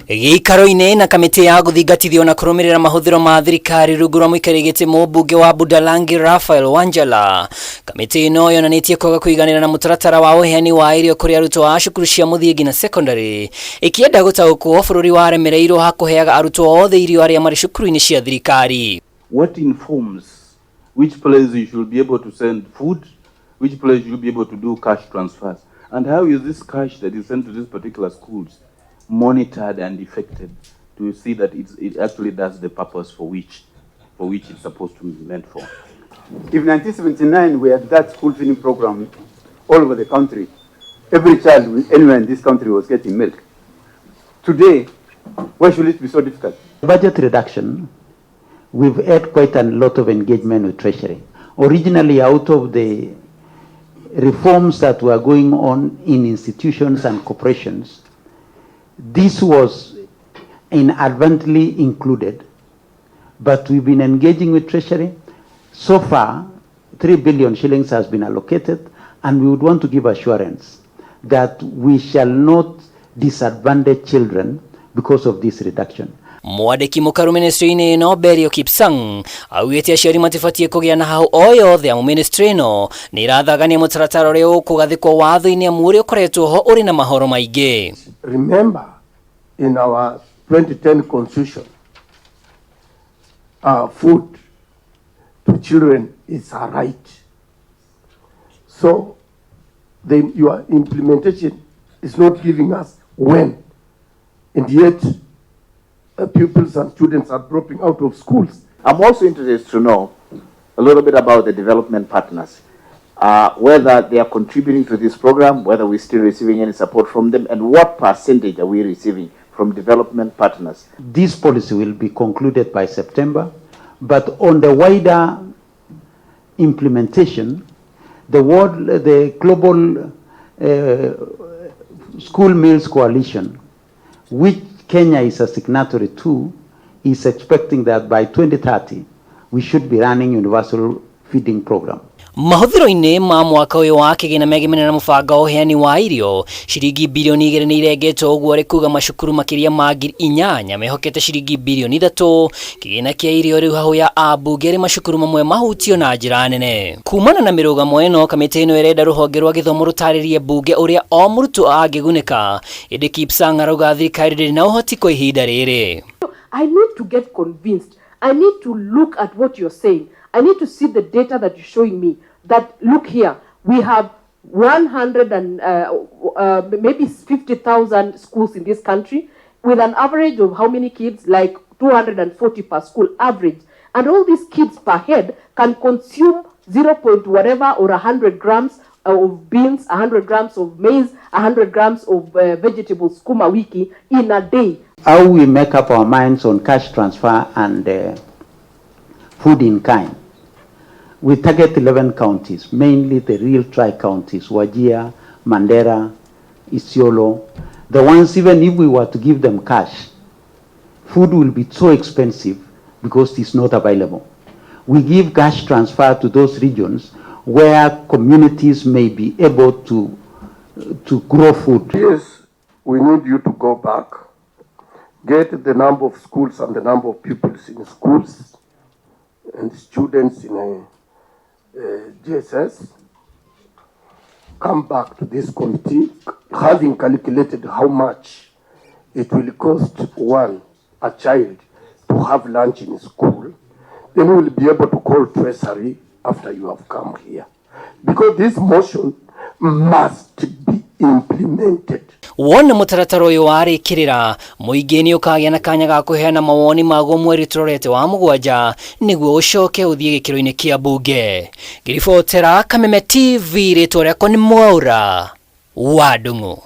GIKARU-ini na kamiti ya guthingatithia na KURUMIRIRA mahuthiro ma thirikari rungu rwa muikarigiti mbunge wa Budalangi Raphael Wanjala. Kamiti ino yonanitie kwaga kuiganira na mutaratara wa UHEANI wa IRIO kuri arutwo a cukuru cia muthingi na secondary ikienda gutaukwo bururi wa remereirwo hakuheaga arutwo othe irio aria mari cukuru-ini cia thirikari. What informs which place you should be able to send food, which place you should be able to do cash transfers, and how is this cash that is sent to these particular schools monitored and effected to see that it actually does the purpose for which it's supposed to be meant for. If 1979 we had that school feeding program all over the country, every child anywhere in this country was getting milk. Today, why should it be so difficult? Budget reduction, we've had quite a lot of engagement with Treasury. Originally, out of the reforms that were going on in institutions and corporations, this was inadvertently included, but we've been engaging with Treasury. So far, 3 billion shillings has been allocated, and we would want to give assurance that we shall not disadvantage children because of this reduction. Mwandiki MUKARU MINISTRYINI no BELIO KIPSANG augite aciari matibatie kugia na hau o yothe amu ministry ino ni irathagania mutaratara uria ukugathikwo watho-ini amu uria ukoretwo ho uri na mahoro maingi. Remember, in our 2010 constitution, food to children is a right. So your implementation is not giving us when, and yet pupils and students are dropping out of schools. I'm also interested to know a little bit about the development partners, whether they are contributing to this program, whether we're still receiving any support from them, and what percentage are we receiving from development partners. This policy will be concluded by September, but on the wider implementation, the Global School Meals Coalition, which Kenya is a signatory to, is expecting that by 2030 we should be running universal feeding program. Mahuthiro-ini ma mwaka uyu wa kigina megemene na mubango UHEANI wa IRIO shiringi bilioni 2 ni irengetwo uguo ari kuga macukuru makiria ma 8,000 mehokete shiringi bilioni 3. Kigina kia IRIO riu hahu ya ambunge ari macukuru mamwe mahutio na njira nene. Kumana na mirugamo ino kamiti ino irenda ruhonge rwa githomo rutaririe bunge uria o murutwo angigunika. Indi KIPSANG arauga thirikari ndiri na uhoti kwa ihinda riri. I need to get convinced. I need to look at what you're saying. I need to see the data that you're showing me. That look here, we have 100 and maybe 50,000 schools in this country, with an average of how many kids? Like 240 per school average. And all these kids per head can consume 0. whatever or 100 grams of beans, 100 grams of maize, 100 grams of vegetables, skuma wiki in a day. How we make up our minds on cash transfer and food in kind. We target 11 counties, mainly the real tri-counties, Wajir, Mandera, Isiolo. The ones, even if we were to give them cash, food will be so expensive because it's not available. We give cash transfer to those regions where communities may be able to grow food. Yes, we need you to go back, get the number of schools and the number of pupils in schools and students in GSS, come back to this committee, having calculated how much it will cost a child to have lunch in school, then we will be able to call Treasury after you have come here. Because this motion must be implemented. Wona mutaratara uyu warikirira muingi ni ukagia na kanya ga kuheana mawoni maguo mweri turorete wa mugwanja niguo ucoke uthie gikiro-ini kia bunge. Ngiribotera Kameme TV ritwa riakwa ni Mwaura wa Ndung'u.